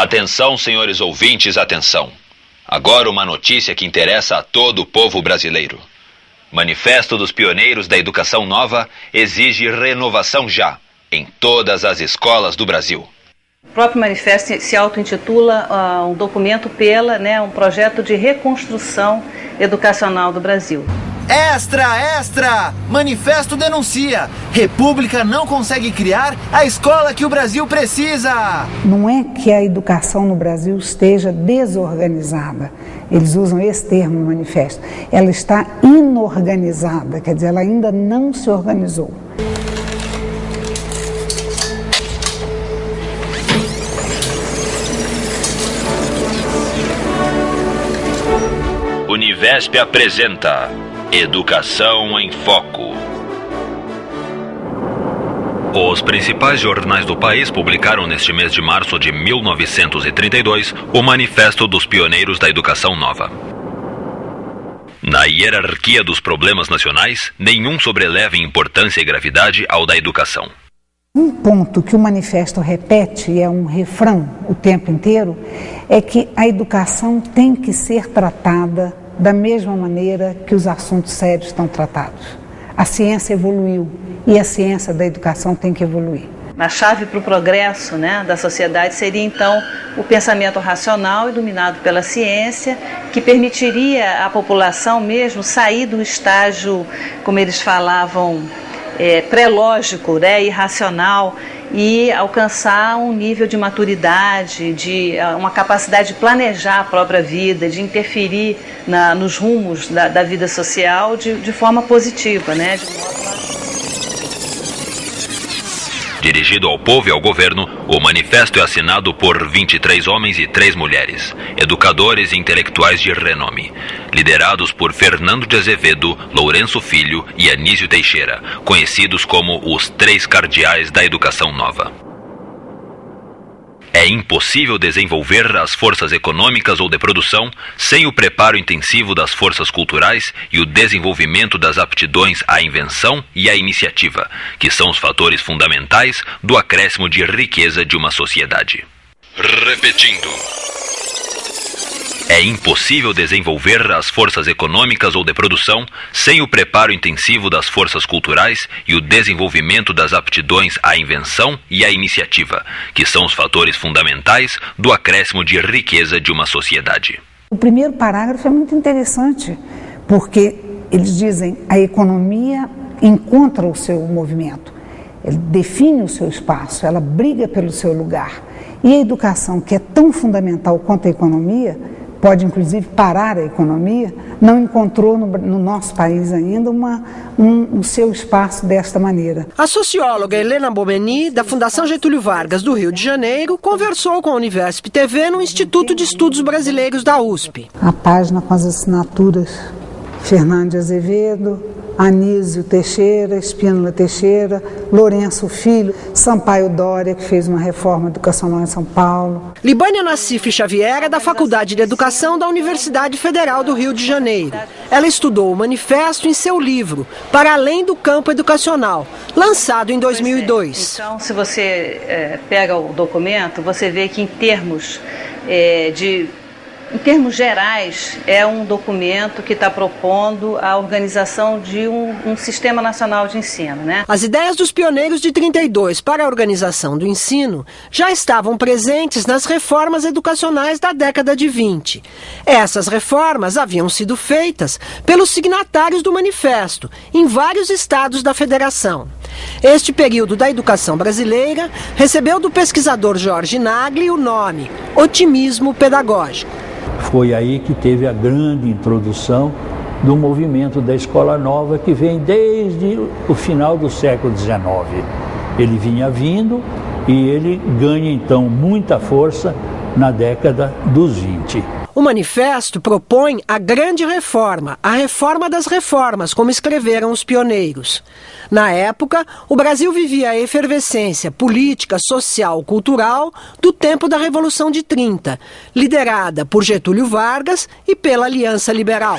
Atenção, senhores ouvintes, atenção. Agora uma notícia que interessa a todo o povo brasileiro. Manifesto dos Pioneiros da Educação Nova exige renovação já, em todas as escolas do Brasil. O próprio manifesto se auto-intitula um documento um projeto de reconstrução educacional do Brasil. Extra, extra! Manifesto denuncia. República não consegue criar a escola que o Brasil precisa. Não é que a educação no Brasil esteja desorganizada. Eles usam esse termo no manifesto. Ela está inorganizada, quer dizer, ela ainda não se organizou. Univesp apresenta Educação em Foco. Os principais jornais do país publicaram neste mês de março de 1932 o Manifesto dos Pioneiros da Educação Nova. Na hierarquia dos problemas nacionais, nenhum sobreleva em importância e gravidade ao da educação. Um ponto que o manifesto repete, e é um refrão o tempo inteiro, é que a educação tem que ser tratada da mesma maneira que os assuntos sérios estão tratados. A ciência evoluiu e a ciência da educação tem que evoluir. A chave para o progresso da sociedade seria, então, o pensamento racional iluminado pela ciência, que permitiria à população mesmo sair do estágio, como eles falavam, pré-lógico, irracional, e alcançar um nível de maturidade, de uma capacidade de planejar a própria vida, de interferir nos rumos da vida social de forma positiva, Dirigido ao povo e ao governo, o manifesto é assinado por 23 homens e 3 mulheres, educadores e intelectuais de renome, liderados por Fernando de Azevedo, Lourenço Filho e Anísio Teixeira, conhecidos como os 3 cardeais da educação nova. É impossível desenvolver as forças econômicas ou de produção sem o preparo intensivo das forças culturais e o desenvolvimento das aptidões à invenção e à iniciativa, que são os fatores fundamentais do acréscimo de riqueza de uma sociedade. Repetindo. É impossível desenvolver as forças econômicas ou de produção sem o preparo intensivo das forças culturais e o desenvolvimento das aptidões à invenção e à iniciativa, que são os fatores fundamentais do acréscimo de riqueza de uma sociedade. O primeiro parágrafo é muito interessante, porque eles dizem a economia encontra o seu movimento, ela define o seu espaço, ela briga pelo seu lugar. E a educação, que é tão fundamental quanto a economia, pode inclusive parar a economia, não encontrou no nosso país ainda o seu espaço desta maneira. A socióloga Helena Bomeni, da Fundação Getúlio Vargas do Rio de Janeiro, conversou com a Univesp TV no Instituto de Estudos Brasileiros da USP. A página com as assinaturas Fernando de Azevedo, Anísio Teixeira, Espínola Teixeira, Lourenço Filho, Sampaio Dória, que fez uma reforma educacional em São Paulo. Libânia Nassif Xavier é da Faculdade de Educação da Universidade Federal do Rio de Janeiro. Ela estudou o manifesto em seu livro, Para Além do Campo Educacional, lançado em 2002. Então, se você pega o documento, você vê que em termos gerais, é um documento que está propondo a organização de um sistema nacional de ensino, As ideias dos pioneiros de 32 para a organização do ensino já estavam presentes nas reformas educacionais da década de 20. Essas reformas haviam sido feitas pelos signatários do manifesto, em vários estados da federação. Este período da educação brasileira recebeu do pesquisador Jorge Nagli o nome Otimismo Pedagógico. Foi aí que teve a grande introdução do movimento da Escola Nova, que vem desde o final do século XIX. Ele vinha vindo e ele ganha então muita força na década dos 20. O manifesto propõe a grande reforma, a reforma das reformas, como escreveram os pioneiros. Na época, o Brasil vivia a efervescência política, social, cultural do tempo da Revolução de 30, liderada por Getúlio Vargas e pela Aliança Liberal.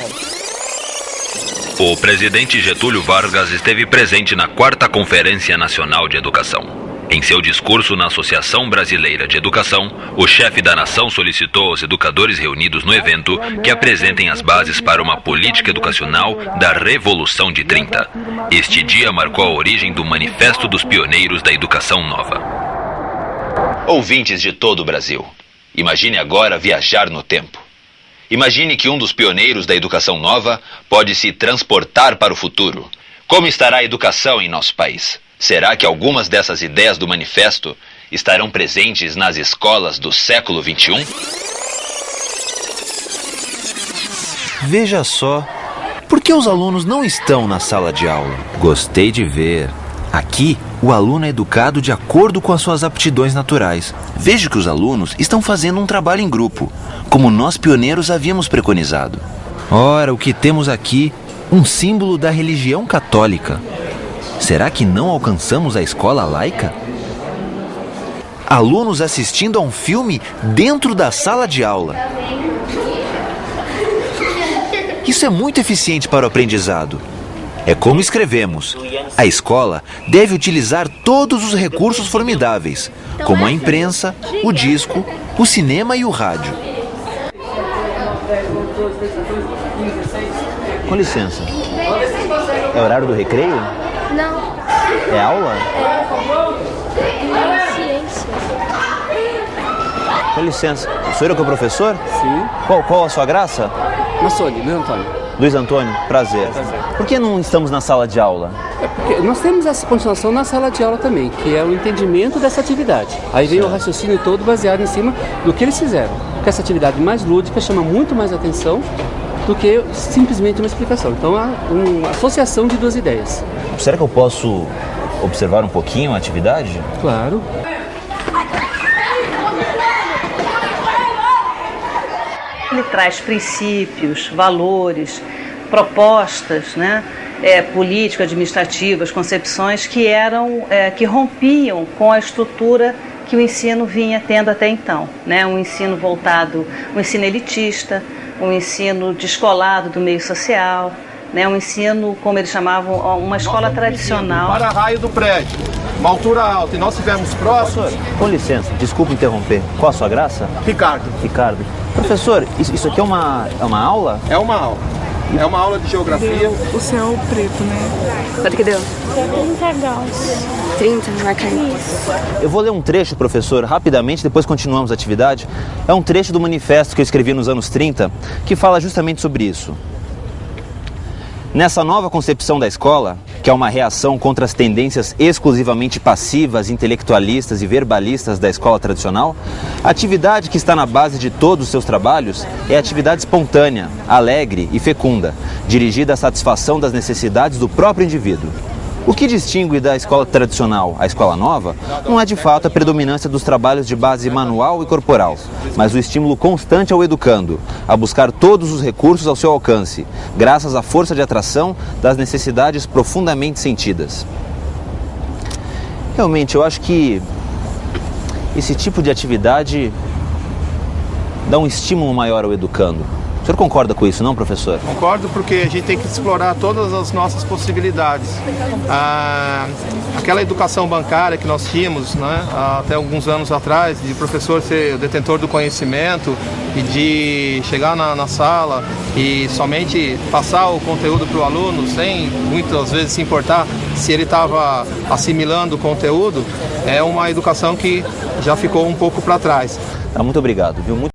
O presidente Getúlio Vargas esteve presente na 4ª Conferência Nacional de Educação. Em seu discurso na Associação Brasileira de Educação, o chefe da nação solicitou aos educadores reunidos no evento que apresentem as bases para uma política educacional da Revolução de 30. Este dia marcou a origem do Manifesto dos Pioneiros da Educação Nova. Ouvintes de todo o Brasil, imagine agora viajar no tempo. Imagine que um dos pioneiros da Educação Nova pode se transportar para o futuro. Como estará a educação em nosso país? Será que algumas dessas ideias do manifesto estarão presentes nas escolas do século XXI? Veja só, por que os alunos não estão na sala de aula? Gostei de ver. Aqui, o aluno é educado de acordo com as suas aptidões naturais. Vejo que os alunos estão fazendo um trabalho em grupo, como nós pioneiros havíamos preconizado. Ora, o que temos aqui? Um símbolo da religião católica. Será que não alcançamos a escola laica? Alunos assistindo a um filme dentro da sala de aula. Isso é muito eficiente para o aprendizado. É como escrevemos. A escola deve utilizar todos os recursos formidáveis, como a imprensa, o disco, o cinema e o rádio. Com licença. É horário do recreio? Não. É aula? É ciência. Com licença. O senhor é o professor? Sim. Qual a sua graça? Massoni, Luiz Antônio. Luiz Antônio, prazer. Por que não estamos na sala de aula? É porque nós temos essa continuação na sala de aula também, que é o entendimento dessa atividade. Aí vem o raciocínio todo baseado em cima do que eles fizeram. Porque essa atividade mais lúdica chama muito mais atenção do que simplesmente uma explicação. Então, há uma associação de duas ideias. Será que eu posso observar um pouquinho a atividade? Claro. Ele traz princípios, valores, propostas, né, político-administrativas, concepções que rompiam com a estrutura que o ensino vinha tendo até então, né, um ensino voltado, um ensino elitista, um ensino descolado do meio social, né, um ensino, como eles chamavam, uma escola tradicional. Para raio do prédio, uma altura alta, e nós estivermos próximos... Com licença, desculpa interromper. Qual a sua graça? Ricardo. Professor, isso aqui é uma aula? É uma aula. É uma aula de geografia. O céu preto, né? Quanto que deu? 30 graus. 30, marca aí. Eu vou ler um trecho, professor, rapidamente, depois continuamos a atividade. É um trecho do manifesto que eu escrevi nos anos 30, que fala justamente sobre isso. Nessa nova concepção da escola, que é uma reação contra as tendências exclusivamente passivas, intelectualistas e verbalistas da escola tradicional, a atividade que está na base de todos os seus trabalhos é a atividade espontânea, alegre e fecunda, dirigida à satisfação das necessidades do próprio indivíduo. O que distingue da escola tradicional à escola nova não é de fato a predominância dos trabalhos de base manual e corporal, mas o estímulo constante ao educando, a buscar todos os recursos ao seu alcance, graças à força de atração das necessidades profundamente sentidas. Realmente, eu acho que esse tipo de atividade dá um estímulo maior ao educando. O senhor concorda com isso, não, professor? Concordo, porque a gente tem que explorar todas as nossas possibilidades. Aquela educação bancária que nós tínhamos, né, até alguns anos atrás, de professor ser o detentor do conhecimento e de chegar na sala e somente passar o conteúdo para o aluno, sem muitas vezes se importar se ele estava assimilando o conteúdo, é uma educação que já ficou um pouco para trás. Muito obrigado, viu?